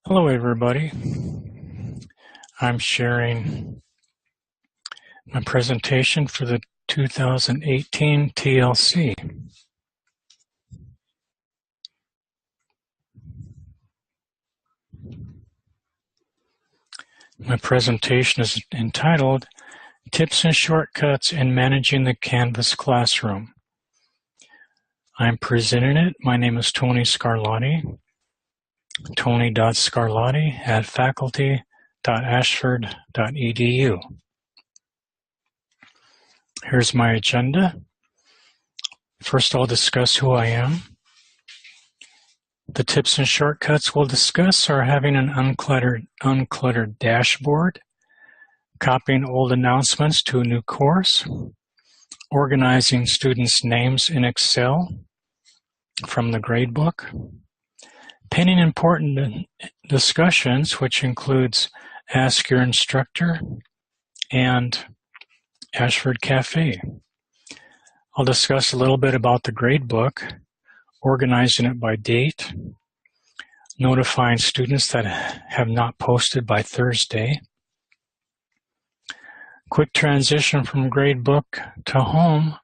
Hello everybody. I'm sharing my presentation for the 2018 TLC. My presentation is entitled Tips and Shortcuts in Managing the Canvas Classroom. I'm presenting it. My name is Tony Sgarlatti. Tony.Sgarlatti@faculty.ashford.edu. Here's my agenda. First, I'll discuss who I am. The tips and shortcuts we'll discuss are having an uncluttered dashboard, copying old announcements to a new course, organizing students' names in Excel from the gradebook, pinning important discussions, which includes Ask Your Instructor and Ashford Cafe. I'll discuss a little bit about the gradebook, organizing it by date, notifying students that have not posted by Thursday, quick transition from gradebook to home,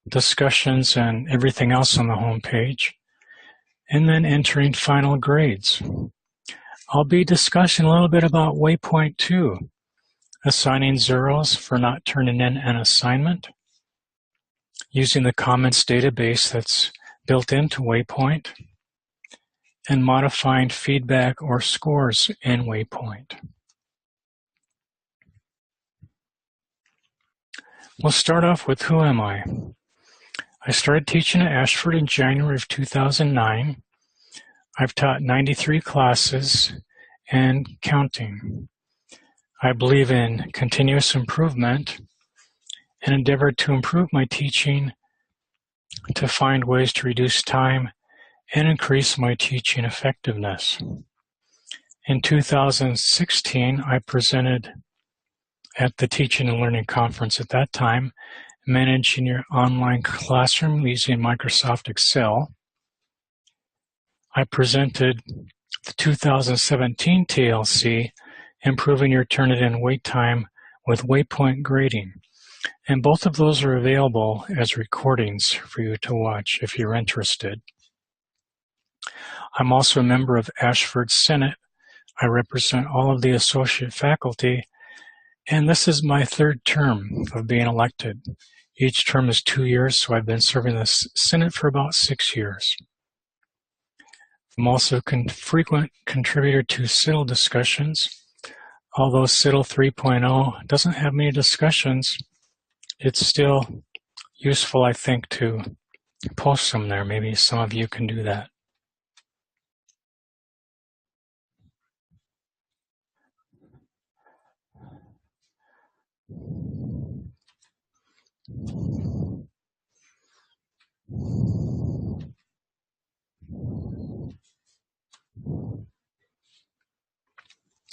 discussions and everything else on the home page, and then entering final grades. I'll be discussing a little bit about WAYPOINT 2, assigning zeros for not turning in an assignment, using the comments database that's built into WAYPOINT, and modifying feedback or scores in WAYPOINT. We'll start off with who am I? I started teaching at Ashford in January of 2009. I've taught 93 classes and counting. I believe in continuous improvement and endeavor to improve my teaching to find ways to reduce time and increase my teaching effectiveness. In 2016, I presented at the Teaching and Learning Conference at that time, Managing Your Online Classroom Using Microsoft Excel. I presented the 2017 TLC, Improving Your Turn-It-In Wait Time with WAYPOINT Grading. And both of those are available as recordings for you to watch if you're interested. I'm also a member of Ashford Senate. I represent all of the associate faculty, and this is my third term of being elected. Each term is 2 years, so I've been serving the Senate for about 6 years. I'm also a frequent contributor to CITL discussions. Although CITL 3.0 doesn't have many discussions, it's still useful, I think, to post them there. Maybe some of you can do that.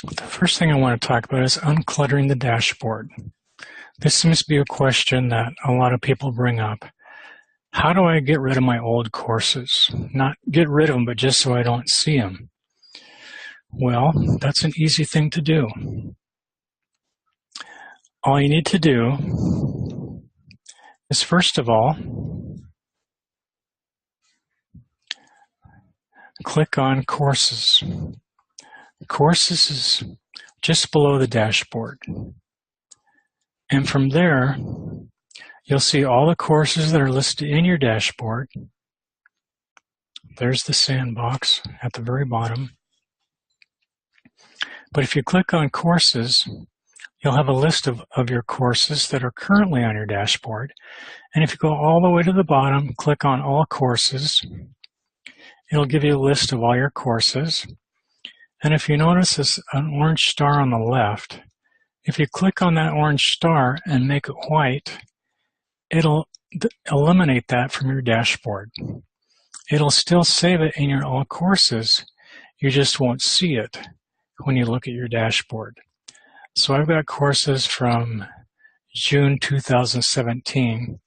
The first thing I want to talk about is uncluttering the dashboard. This seems to be a question that a lot of people bring up. How do I get rid of my old courses? Not get rid of them, but just so I don't see them. Well, that's an easy thing to do. All you need to do is, first of all, click on Courses. Courses is just below the dashboard. And from there, you'll see all the courses that are listed in your dashboard. There's the sandbox at the very bottom. But if you click on Courses, you'll have a list of your courses that are currently on your dashboard. And if you go all the way to the bottom, click on All Courses, it'll give you a list of all your courses. And if you notice this an orange star on the left, if you click on that orange star and make it white, it'll eliminate that from your dashboard. It'll still save it in your All Courses, you just won't see it when you look at your dashboard. So I've got courses from June 2017.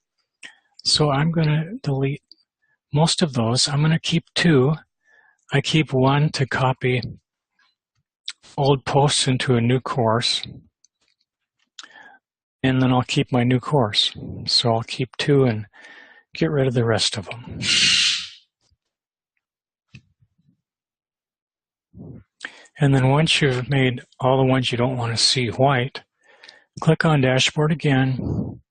So I'm going to delete most of those. I'm going to keep 2. I keep 1 to copy old posts into a new course, and then I'll keep my new course. So I'll keep 2 and get rid of the rest of them. And then once you've made all the ones you don't want to see white, click on Dashboard again.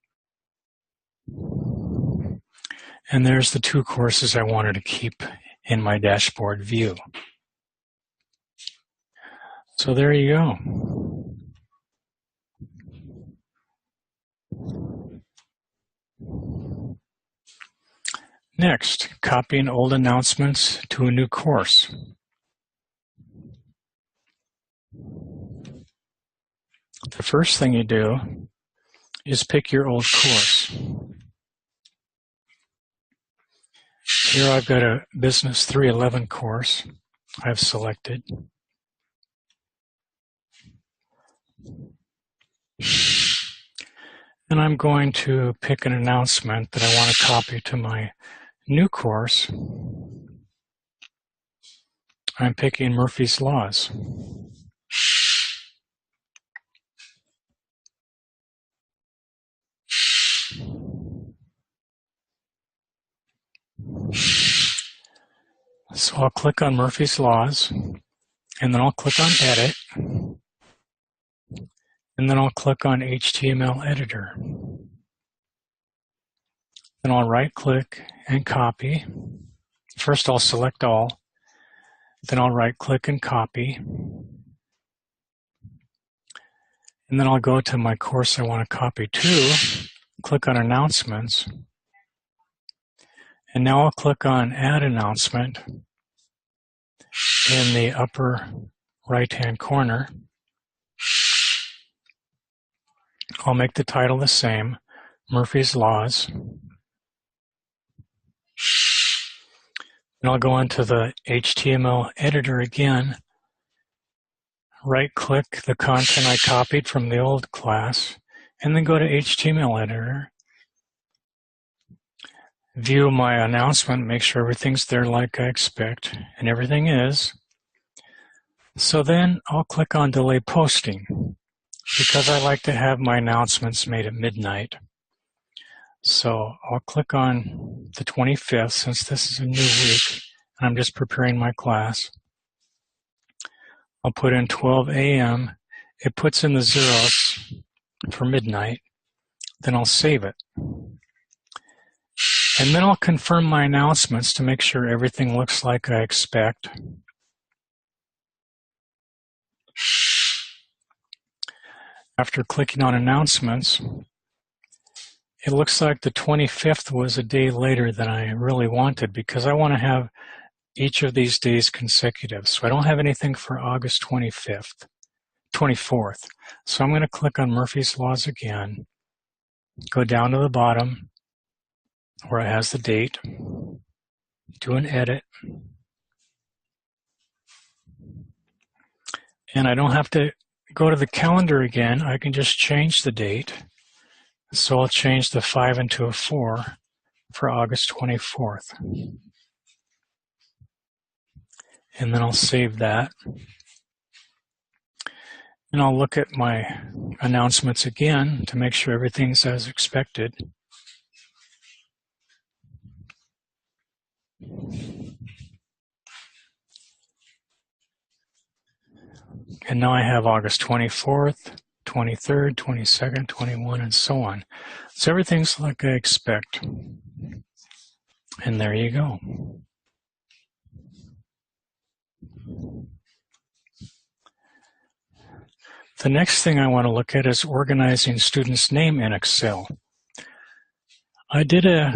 And there's the 2 courses I wanted to keep in my dashboard view. So there you go. Next, copying old announcements to a new course. The first thing you do is pick your old course. Here I've got a Business 311 course I've selected. And I'm going to pick an announcement that I want to copy to my new course. I'm picking Murphy's Laws. So I'll click on Murphy's Laws, and then I'll click on Edit, and then I'll click on HTML Editor. Then I'll right-click and copy. First I'll select all, then I'll right-click and copy. And then I'll go to my course I want to copy to, click on Announcements, and now I'll click on Add Announcement in the upper right-hand corner. I'll make the title the same, Murphy's Laws. And I'll go into the HTML editor again, right-click the content I copied from the old class, and then go to HTML editor. View my announcement, make sure everything's there like I expect, and everything is. So then I'll click on Delay Posting, because I like to have my announcements made at midnight. So I'll click on the 25th, since this is a new week, and I'm just preparing my class. I'll put in 12 a.m. It puts in the zeros for midnight. Then I'll save it. And then I'll confirm my announcements to make sure everything looks like I expect. After clicking on Announcements, it looks like the 25th was a day later than I really wanted, because I want to have each of these days consecutive. So I don't have anything for August 24th. So I'm going to click on Murphy's Laws again, go down to the bottom where it has the date, do an edit, and I don't have to go to the calendar again. I can just change the date. So I'll change the 5 into a 4 for August 24th. And then I'll save that. And I'll look at my announcements again to make sure everything's as expected. And now I have August 24th, 23rd, 22nd, 21, and so on. So everything's like I expect. And there you go. The next thing I want to look at is organizing students' name in Excel. I did a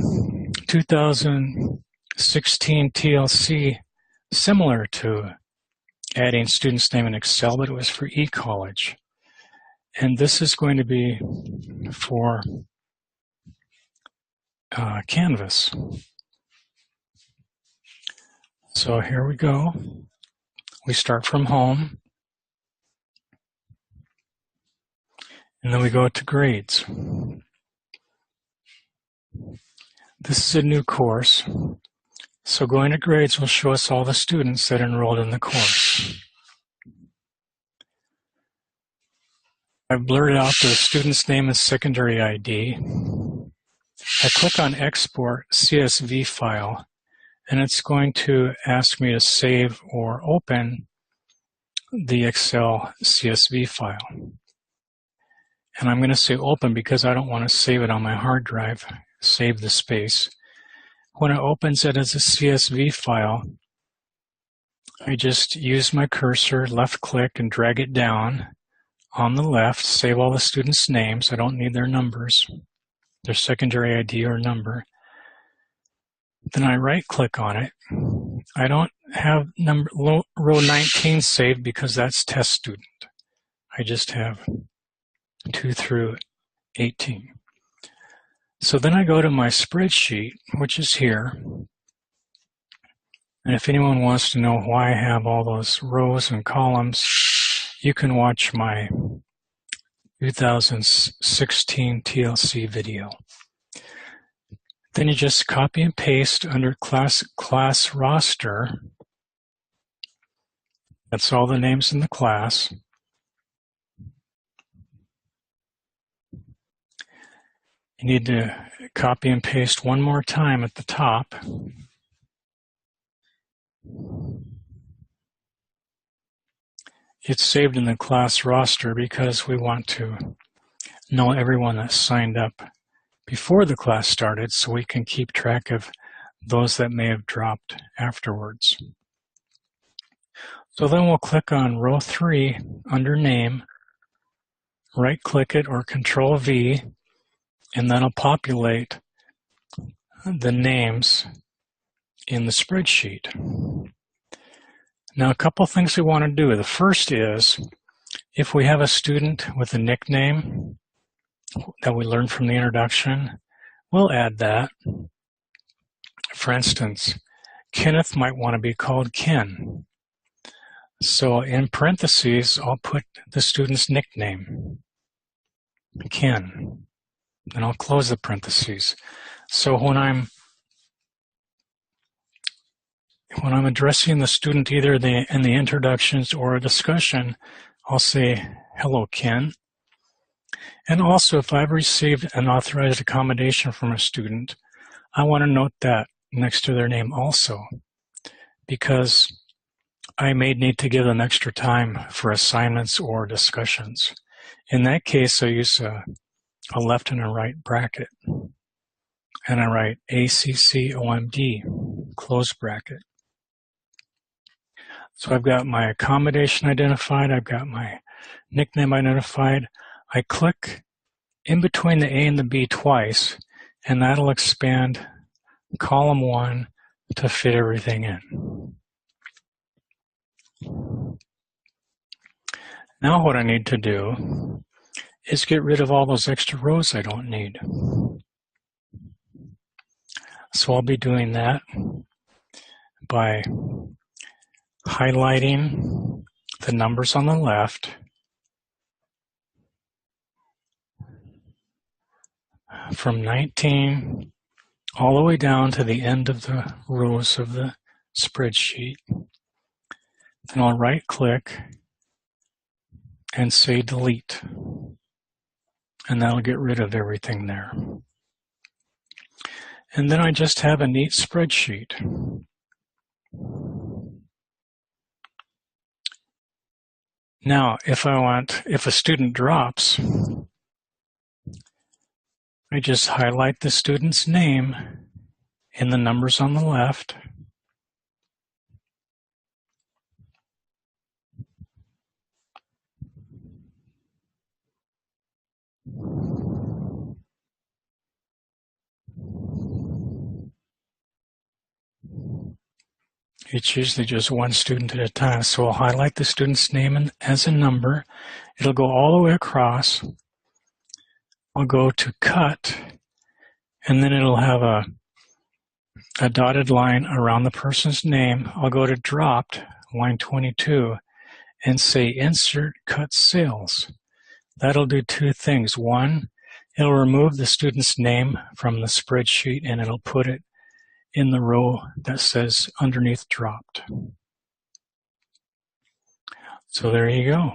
2016 TLC similar to adding students' name in Excel, but it was for eCollege. And this is going to be for Canvas. So here we go. We start from home. And then we go to grades. This is a new course. So going to grades will show us all the students that enrolled in the course. I've blurred out the student's name and secondary ID. I click on Export CSV file, and it's going to ask me to save or open the Excel CSV file. And I'm going to say open because I don't want to save it on my hard drive, save the space. When it opens it as a CSV file, I just use my cursor, left click, and drag it down on the left, save all the students' names. I don't need their numbers, their secondary ID or number. Then I right click on it. I don't have row 19 saved because that's test student. I just have 2 through 18. So then I go to my spreadsheet, which is here. And if anyone wants to know why I have all those rows and columns, you can watch my 2016 TLC video. Then you just copy and paste under class roster. That's all the names in the class. You need to copy and paste one more time at the top. It's saved in the class roster because we want to know everyone that signed up before the class started so we can keep track of those that may have dropped afterwards. So then we'll click on row 3 under name, right click it or Control V, and that'll populate the names in the spreadsheet. Now a couple things we want to do. The first is if we have a student with a nickname that we learned from the introduction, we'll add that. For instance, Kenneth might want to be called Ken. So in parentheses, I'll put the student's nickname, Ken. Then I'll close the parentheses. So when I'm addressing the student either in the introductions or a discussion, I'll say, hello, Ken. And also, if I've received an authorized accommodation from a student, I want to note that next to their name also, because I may need to give them extra time for assignments or discussions. In that case, I use a left and a right bracket, and I write ACCOMD, close bracket. So I've got my accommodation identified, I've got my nickname identified. I click in between the A and the B twice, and that'll expand column 1 to fit everything in. Now what I need to do is get rid of all those extra rows I don't need. So I'll be doing that by highlighting the numbers on the left, from 19 all the way down to the end of the rows of the spreadsheet. Then I'll right click and say delete, and that'll get rid of everything there. And then I just have a neat spreadsheet. Now, if a student drops, I just highlight the student's name in the numbers on the left. It's usually just one student at a time. So I'll highlight the student's name as a number. It'll go all the way across. I'll go to cut, and then it'll have a dotted line around the person's name. I'll go to dropped, line 22, and say insert cut cells. That'll do two things. One, it'll remove the student's name from the spreadsheet, and it'll put it in the row that says underneath dropped. So there you go.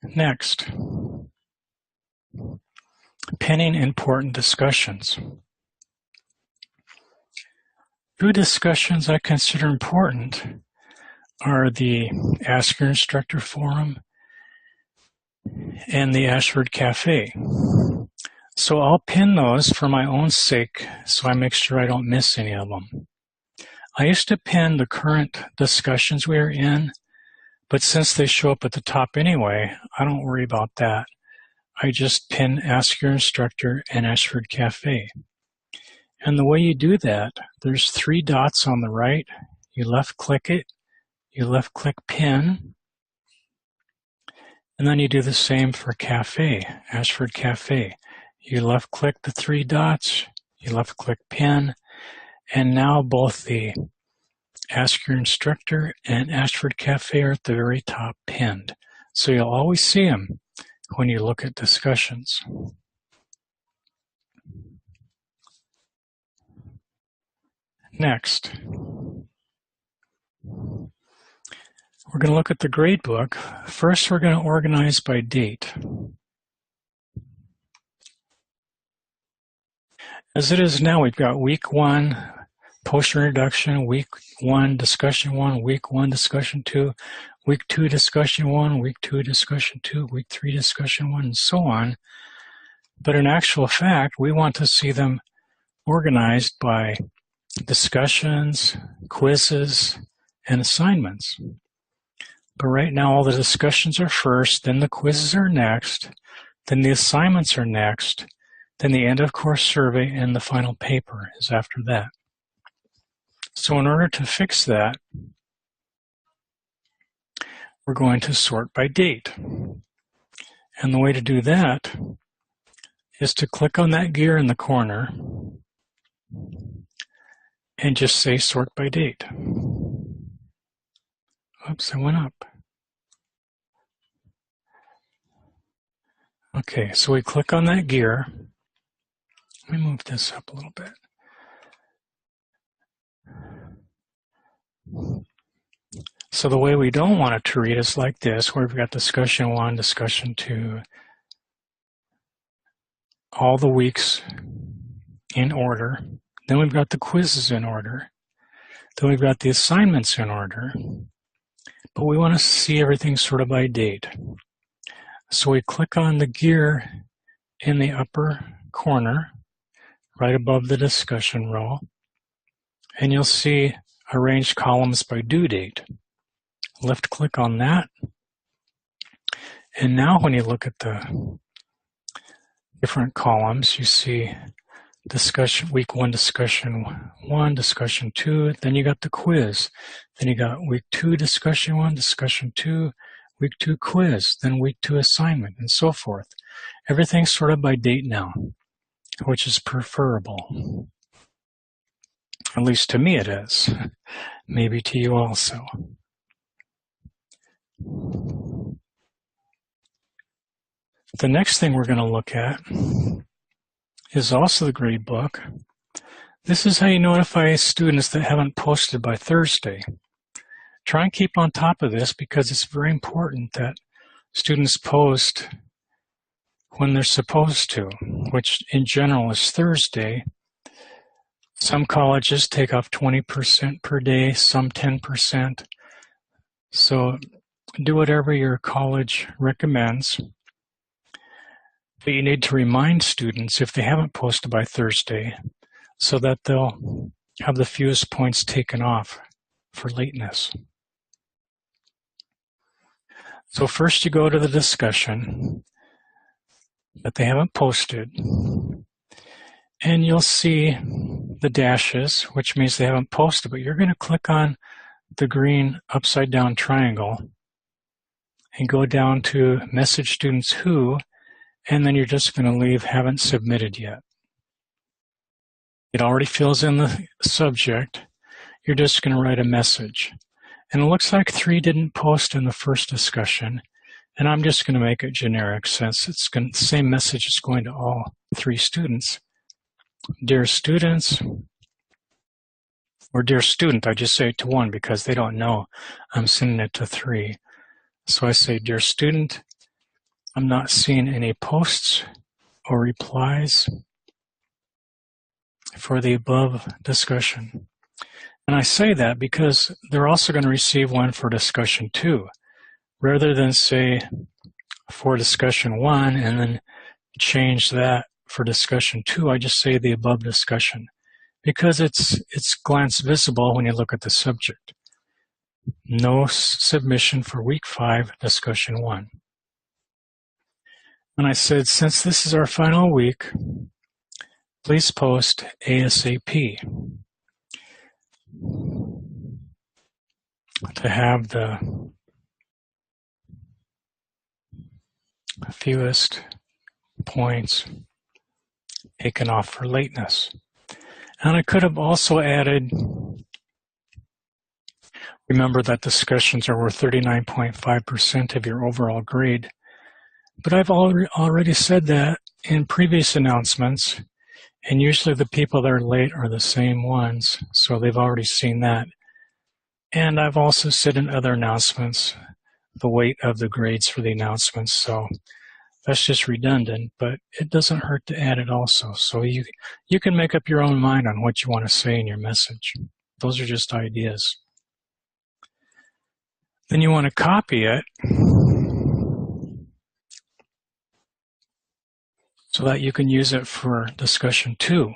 Next, pinning important discussions. Two discussions I consider important are the Ask Your Instructor Forum and the Ashford Cafe. So I'll pin those for my own sake so I make sure I don't miss any of them. I used to pin the current discussions we are in, but since they show up at the top anyway, I don't worry about that. I just pin Ask Your Instructor and Ashford Cafe. And the way you do that, there's 3 dots on the right. You left click it, you left click pin, and then you do the same for Cafe, Ashford Cafe. You left click the 3 dots, you left click pin, and now both the Ask Your Instructor and Ashford Cafe are at the very top pinned. So you'll always see them when you look at discussions. Next, we're going to look at the gradebook. First, we're going to organize by date. As it is now, we've got week 1, poster introduction, week 1, discussion 1, week 1, discussion 2, week 2, discussion 1, week 2, discussion 2, week 3, discussion 1, and so on. But in actual fact, we want to see them organized by discussions, quizzes, and assignments. But right now, all the discussions are first, then the quizzes are next, then the assignments are next, then the end of course survey, and the final paper is after that. So in order to fix that, we're going to sort by date. And the way to do that is to click on that gear in the corner and just say sort by date. Oops, I went up. Okay, so we click on that gear. Let me move this up a little bit. So the way we don't want it to read is like this, where we've got discussion 1, discussion 2, all the weeks in order. Then we've got the quizzes in order. Then we've got the assignments in order. But we want to see everything sort of by date. So we click on the gear in the upper corner, right above the discussion row, and you'll see arranged columns by due date. Left click on that. And now when you look at the different columns, you see discussion, week 1, discussion 1, discussion 2, then you got the quiz. Then you got week 2, discussion 1, discussion 2, week 2 quiz, then week 2 assignment, and so forth. Everything's sort of by date now, which is preferable. At least to me it is. Maybe to you also. The next thing we're going to look at is also the gradebook. This is how you notify students that haven't posted by Thursday. Try and keep on top of this because it's very important that students post when they're supposed to, which in general is Thursday. Some colleges take off 20% per day, some 10%. So do whatever your college recommends. But you need to remind students if they haven't posted by Thursday so that they'll have the fewest points taken off for lateness. So first you go to the discussion that they haven't posted, and you'll see the dashes, which means they haven't posted, but you're going to click on the green upside down triangle and go down to message students who, and then you're just going to leave haven't submitted yet. It already fills in the subject. You're just going to write a message. And it looks like 3 didn't post in the first discussion, and I'm just going to make it generic since it's the same message is going to all 3 students. Dear students, or dear student, I just say it to 1 because they don't know I'm sending it to 3. So I say, dear student, I'm not seeing any posts or replies for the above discussion. And I say that because they're also going to receive one for discussion 2, rather than say for discussion 1 and then change that for discussion 2. I just say the above discussion because it's glance visible when you look at the subject. No submission for week 5, discussion 1. And I said, since this is our final week, please post ASAP to have the fewest points taken off for lateness. And I could have also added, remember that discussions are worth 39.5% of your overall grade. But I've already said that in previous announcements, and usually the people that are late are the same ones, so they've already seen that. And I've also said in other announcements the weight of the grades for the announcements, so that's just redundant, but it doesn't hurt to add it also. So you can make up your own mind on what you want to say in your message. Those are just ideas. Then you want to copy it so that you can use it for discussion 2.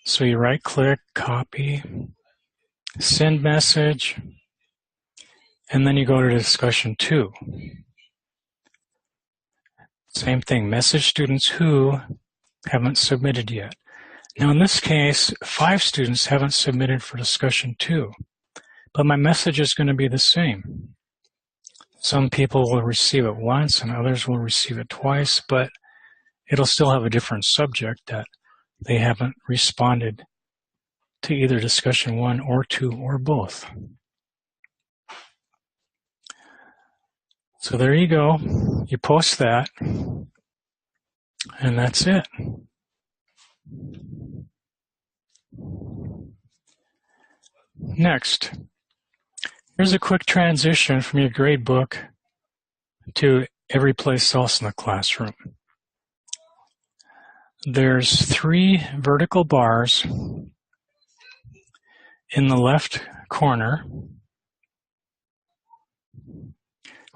So you right-click, copy, send message, and then you go to discussion 2. Same thing, message students who haven't submitted yet. Now in this case, 5 students haven't submitted for discussion 2, but my message is going to be the same. Some people will receive it once and others will receive it twice, but it'll still have a different subject that they haven't responded to either discussion 1 or 2 or both. So there you go. You post that, and that's it. Next, here's a quick transition from your gradebook to every place else in the classroom. There's 3 vertical bars in the left corner.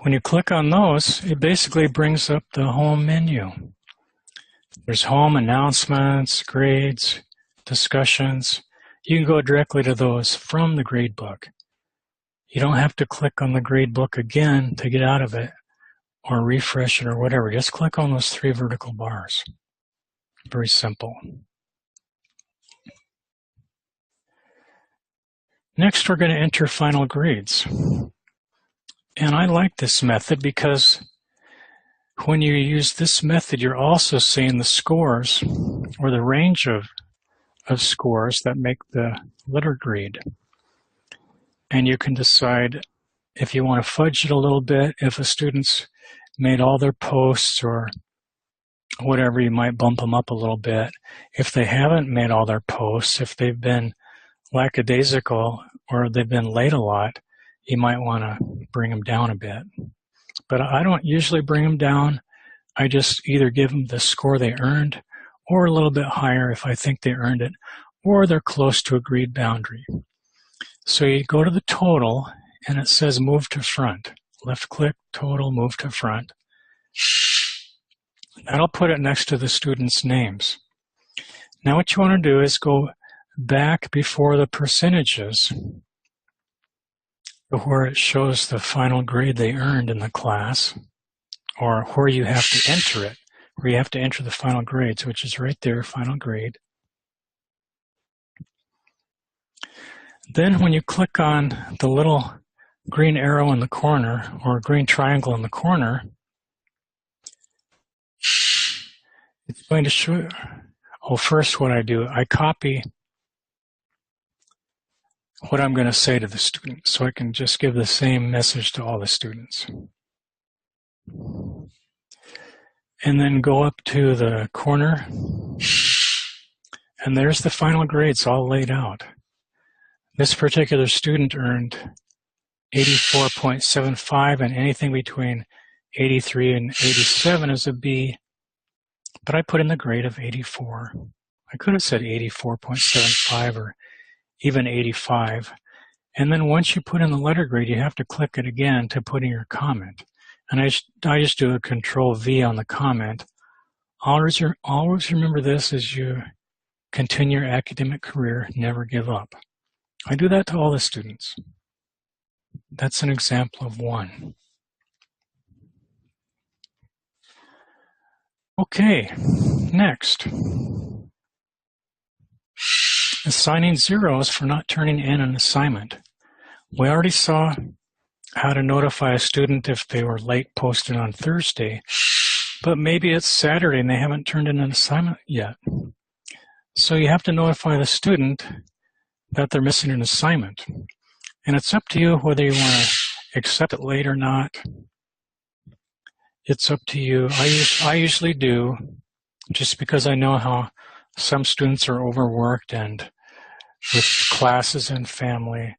When you click on those, it basically brings up the home menu. There's home, announcements, grades, discussions. You can go directly to those from the gradebook. You don't have to click on the gradebook again to get out of it or refresh it or whatever. Just click on those 3 vertical bars. Very simple. Next, we're going to enter final grades. And I like this method because when you use this method, you're also seeing the scores or the range of scores that make the letter grade. And you can decide if you want to fudge it a little bit. If a student's made all their posts or whatever, you might bump them up a little bit. If they haven't made all their posts, if they've been lackadaisical or they've been late a lot, you might want to bring them down a bit. But I don't usually bring them down. I just either give them the score they earned or a little bit higher if I think they earned it, or they're close to agreed boundary. So you go to the total and it says move to front. Left click, total, move to front. That'll put it next to the students' names. Now what you want to do is go back before the percentages where it shows the final grade they earned in the class, or where you have to enter it, where you have to enter the final grades, which is right there, final grade. Then when you click on the little green arrow in the corner, or green triangle in the corner, it's going to show, first what I do, I copy what I'm going to say to the student, so I can just give the same message to all the students. And then go up to the corner, and there's the final grades all laid out. This particular student earned 84.75, and anything between 83 and 87 is a B, but I put in the grade of 84. I could have said 84.75 or even 85. And then once you put in the letter grade, you have to click it again to put in your comment. And I just do a Control V on the comment. Always remember this as you continue your academic career, never give up. I do that to all the students. That's an example of one. Okay, next. Assigning zeros for not turning in an assignment. We already saw how to notify a student if they were late posted on Thursday, but maybe it's Saturday and they haven't turned in an assignment yet. So you have to notify the student that they're missing an assignment. And it's up to you whether you want to accept it late or not. It's up to you. I usually do, just because I know how some students are overworked and with classes and family.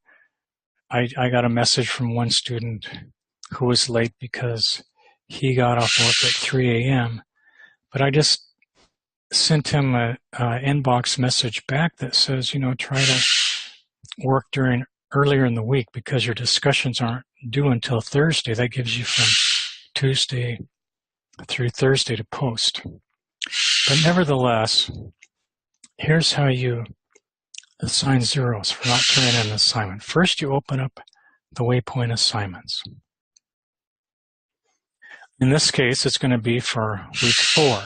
I got a message from one student who was late because he got off work at 3 a.m. But I just sent him an inbox message back that says, you know, try to work earlier in the week because your discussions aren't due until Thursday. That gives you from Tuesday through Thursday to post. But nevertheless, here's how you assign zeros for not turning in an assignment. First, you open up the Waypoint assignments. In this case, it's going to be for week 4.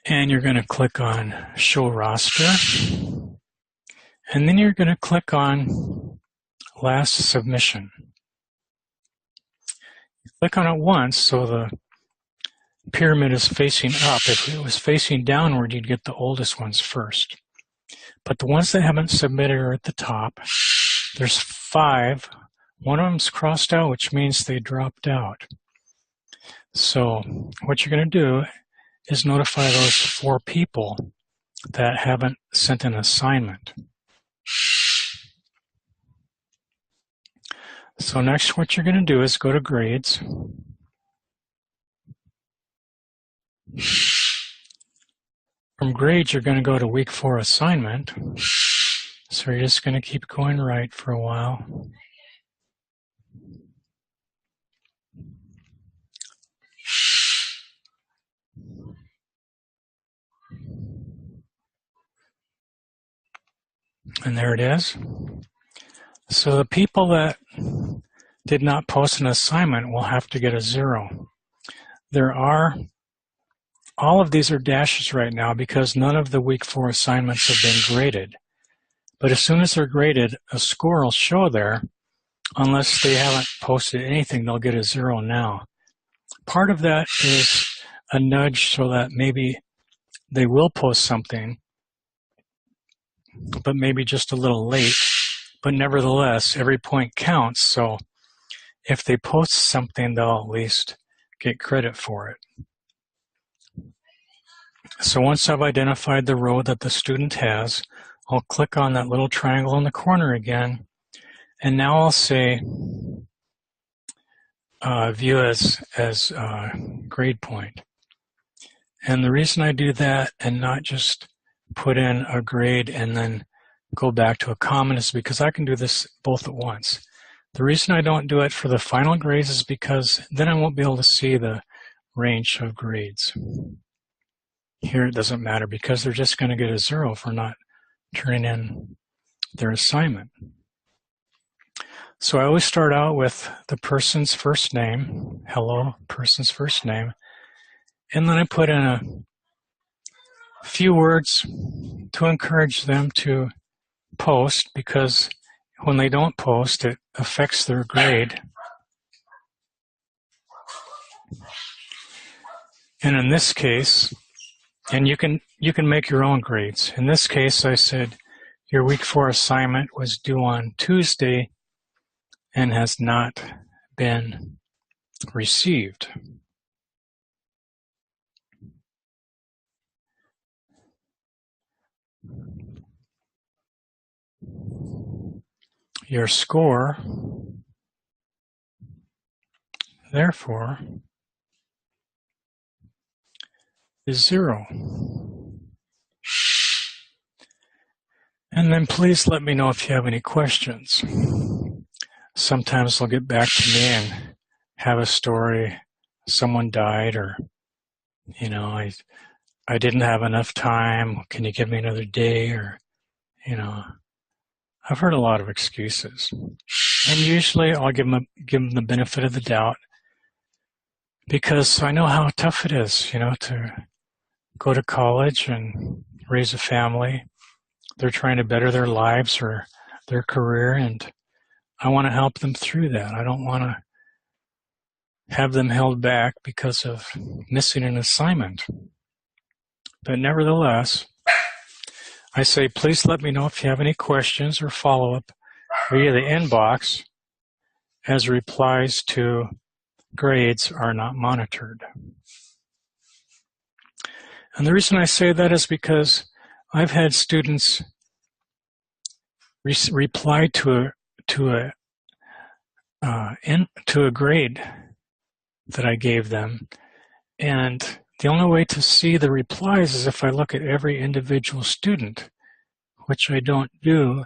And you're going to click on Show Roster. And then you're going to click on Last Submission. You click on it once so the pyramid is facing up. If it was facing downward, you'd get the oldest ones first. But the ones that haven't submitted are at the top. There's 5. One of them's crossed out, which means they dropped out. So what you're going to do is notify those 4 people that haven't sent an assignment. So next, what you're going to do is go to Grades. From Grades, you're going to go to Week 4 assignment. So you're just going to keep going right for a while. And there it is. So the people that did not post an assignment will have to get a 0. All of these are dashes right now because none of the week 4 assignments have been graded. But as soon as they're graded, a score will show there. Unless they haven't posted anything, they'll get a 0 now. Part of that is a nudge so that maybe they will post something, but maybe just a little late. But nevertheless, every point counts. So if they post something, they'll at least get credit for it. So once I've identified the row that the student has, I'll click on that little triangle in the corner again. And now I'll say view as grade point. And the reason I do that and not just put in a grade and then go back to a comment is because I can do this both at once. The reason I don't do it for the final grades is because then I won't be able to see the range of grades. Here it doesn't matter because they're just going to get a 0 for not turning in their assignment. So I always start out with the person's first name, hello, person's first name, and then I put in a few words to encourage them to post because when they don't post, it affects their grade. And in this case, and you can make your own grades. In this case, I said your week 4 assignment was due on Tuesday and has not been received. your score, therefore, is 0. And then please let me know if you have any questions. Sometimes they'll get back to me and have a story, someone died, or, you know, I didn't have enough time, can you give me another day, or, you know, I've heard a lot of excuses. And usually I'll give them the benefit of the doubt, because I know how tough it is, you know, to go to college and raise a family. They're trying to better their lives or their career, and I want to help them through that. I don't want to have them held back because of missing an assignment. But nevertheless, I say, please let me know if you have any questions or follow-up via the inbox, as replies to grades are not monitored. And the reason I say that is because I've had students reply to a grade that I gave them, and the only way to see the replies is if I look at every individual student, which I don't do.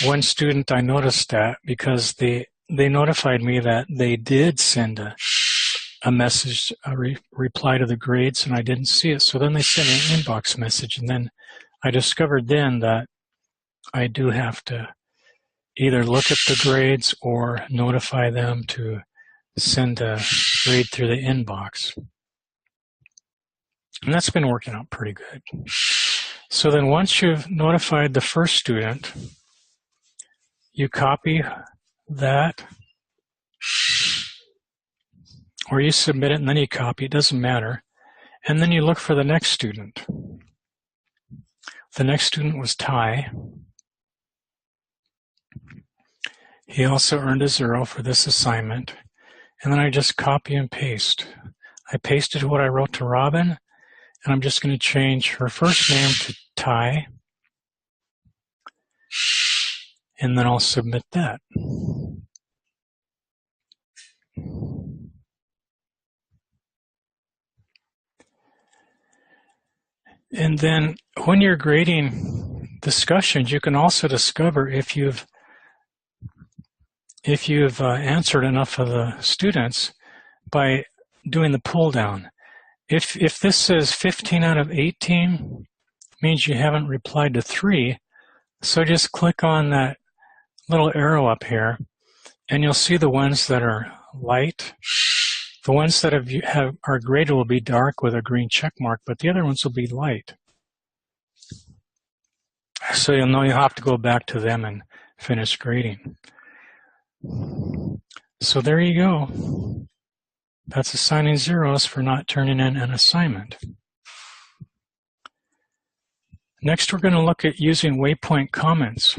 One student I noticed that because they notified me that they did send a message, a reply to the grades, and I didn't see it. So then they sent me an inbox message, and then I discovered then that I do have to either look at the grades or notify them to send a grade through the inbox. And that's been working out pretty good. So then once you've notified the first student, you copy that, or you submit it and then you copy, it doesn't matter. And then you look for the next student. The next student was Ty. He also earned a 0 for this assignment. And then I just copy and paste. I pasted what I wrote to Robin, and I'm just going to change her first name to Ty, and then I'll submit that. And then when you're grading discussions, you can also discover if you've answered enough of the students by doing the pull down. If this says 15 out of 18, means you haven't replied to 3. So just click on that little arrow up here, and you'll see the ones that are light. The ones that are graded will be dark with a green check mark, but the other ones will be light. So you'll know you'll have to go back to them and finish grading. So there you go. That's assigning 0s for not turning in an assignment. Next, we're going to look at using WAYPOINT comments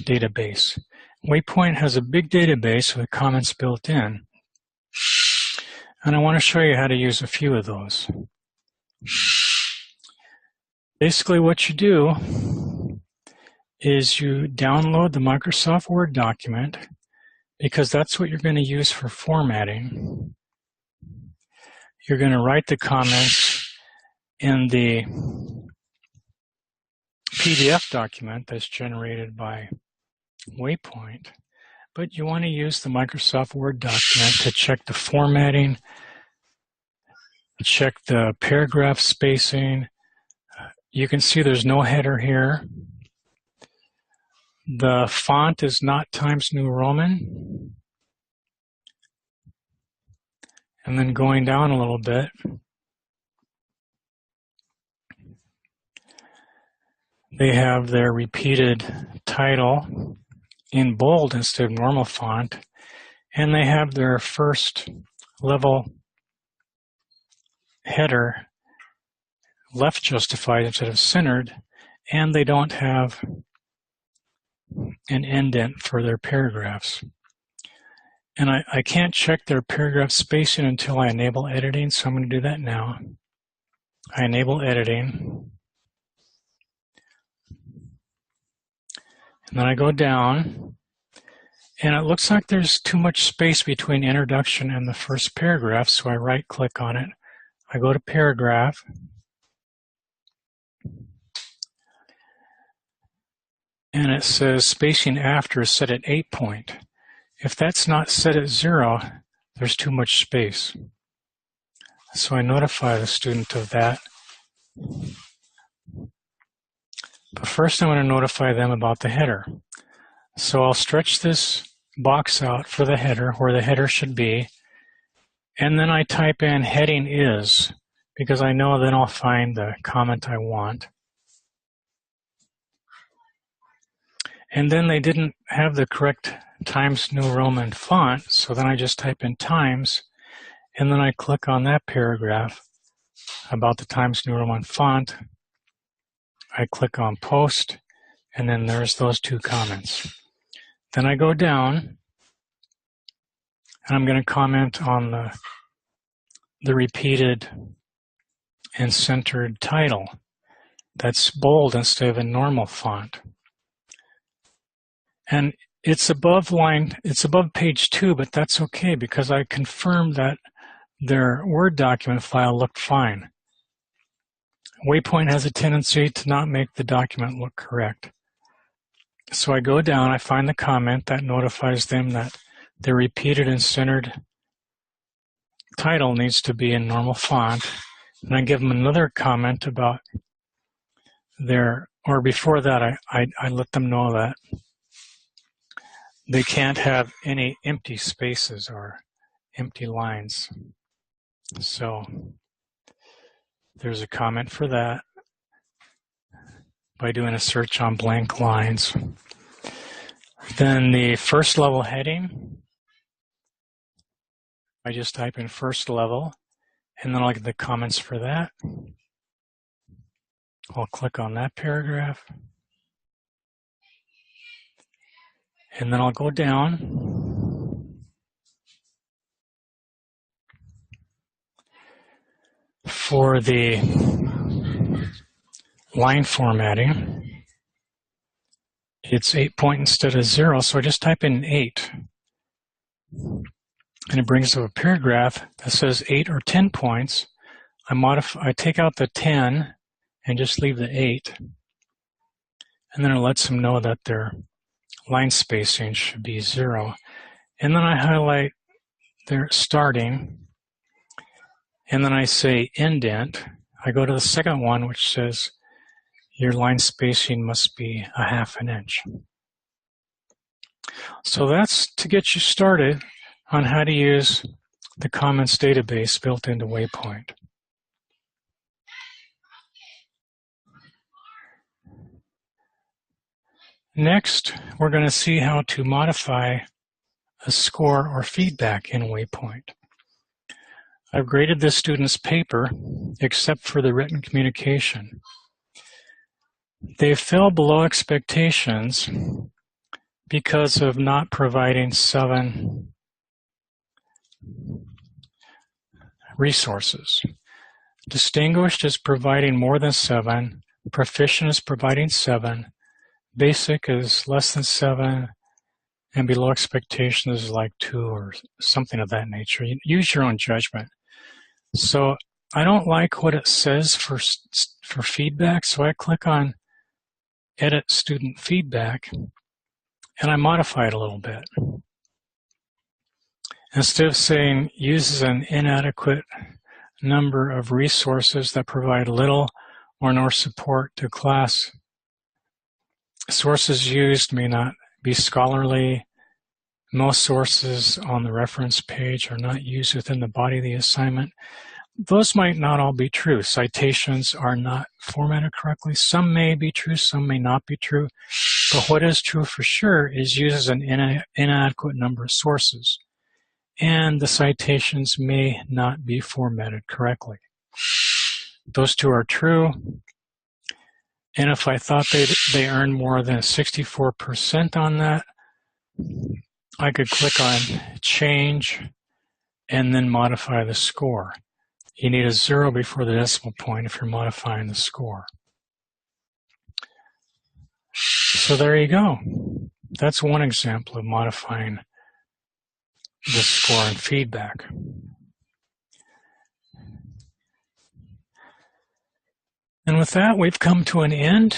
database. WAYPOINT has a big database with comments built in, and I want to show you how to use a few of those. Basically, what you do is you download the Microsoft Word document, because that's what you're going to use for formatting. You're going to write the comments in the PDF document that's generated by WAYPOINT, but you want to use the Microsoft Word document to check the formatting, check the paragraph spacing. You can see there's no header here. The font is not Times New Roman. And then going down a little bit, they have their repeated title in bold instead of normal font, and they have their first level header left justified instead of centered, and they don't have an indent for their paragraphs. And I can't check their paragraph spacing until I enable editing, so I'm going to do that now. I enable editing. And then I go down, and it looks like there's too much space between introduction and the first paragraph, so I right-click on it. I go to paragraph, and it says spacing after is set at 8 point. If that's not set at 0, there's too much space. So I notify the student of that. But first I want to notify them about the header. So I'll stretch this box out for the header, where the header should be, and then I type in heading is, because I know then I'll find the comment I want. And then they didn't have the correct Times New Roman font, so then I just type in Times, and then I click on that paragraph about the Times New Roman font. I click on Post, and then there's those two comments. Then I go down, and I'm going to comment on the repeated and centered title. That's bold instead of in normal font. And it's above page 2, but that's okay because I confirmed that their Word document file looked fine. WAYPOINT has a tendency to not make the document look correct. So I go down, I find the comment that notifies them that the repeated and centered title needs to be in normal font. And I give them another comment about or before that, I let them know that they can't have any empty spaces or empty lines. So there's a comment for that by doing a search on blank lines. Then the first level heading, I just type in first level, and then I'll get the comments for that. I'll click on that paragraph. And then I'll go down. For the line formatting, it's 8 point instead of 0, so I just type in 8. And it brings up a paragraph that says 8 or 10 points. I take out the 10 and just leave the 8. And then it lets them know that their line spacing should be 0. And then I highlight their starting, and then I say indent. I go to the second one, which says your line spacing must be a ½ inch. So that's to get you started on how to use the comments database built into WAYPOINT. Next, we're going to see how to modify a score or feedback in WAYPOINT. I've graded this student's paper except for the written communication. They fell below expectations because of not providing 7 resources. Distinguished is providing more than 7, proficient is providing 7, basic is less than 7, and below expectations is like 2 or something of that nature. Use your own judgment. So I don't like what it says for feedback, so I click on Edit Student Feedback, and I modify it a little bit. Instead of saying uses an inadequate number of resources that provide little or no support to class, sources used may not be scholarly. Most sources on the reference page are not used within the body of the assignment. Those might not all be true. Citations are not formatted correctly. Some may be true, some may not be true. But what is true for sure is uses an inadequate number of sources. And the citations may not be formatted correctly. Those two are true. And if I thought they earned more than 64% on that, I could click on Change and then modify the score. You need a 0 before the decimal point if you're modifying the score. So there you go. That's one example of modifying the score and feedback. And with that, we've come to an end.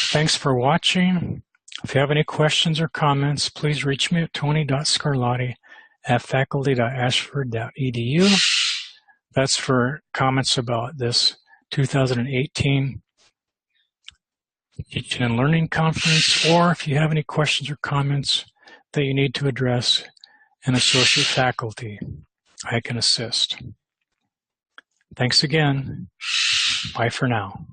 Thanks for watching. If you have any questions or comments, please reach me at tony.sgarlatti@faculty.ashford.edu. That's for comments about this 2018 Teaching and Learning Conference, or if you have any questions or comments that you need to address an associate faculty, I can assist. Thanks again. Bye for now.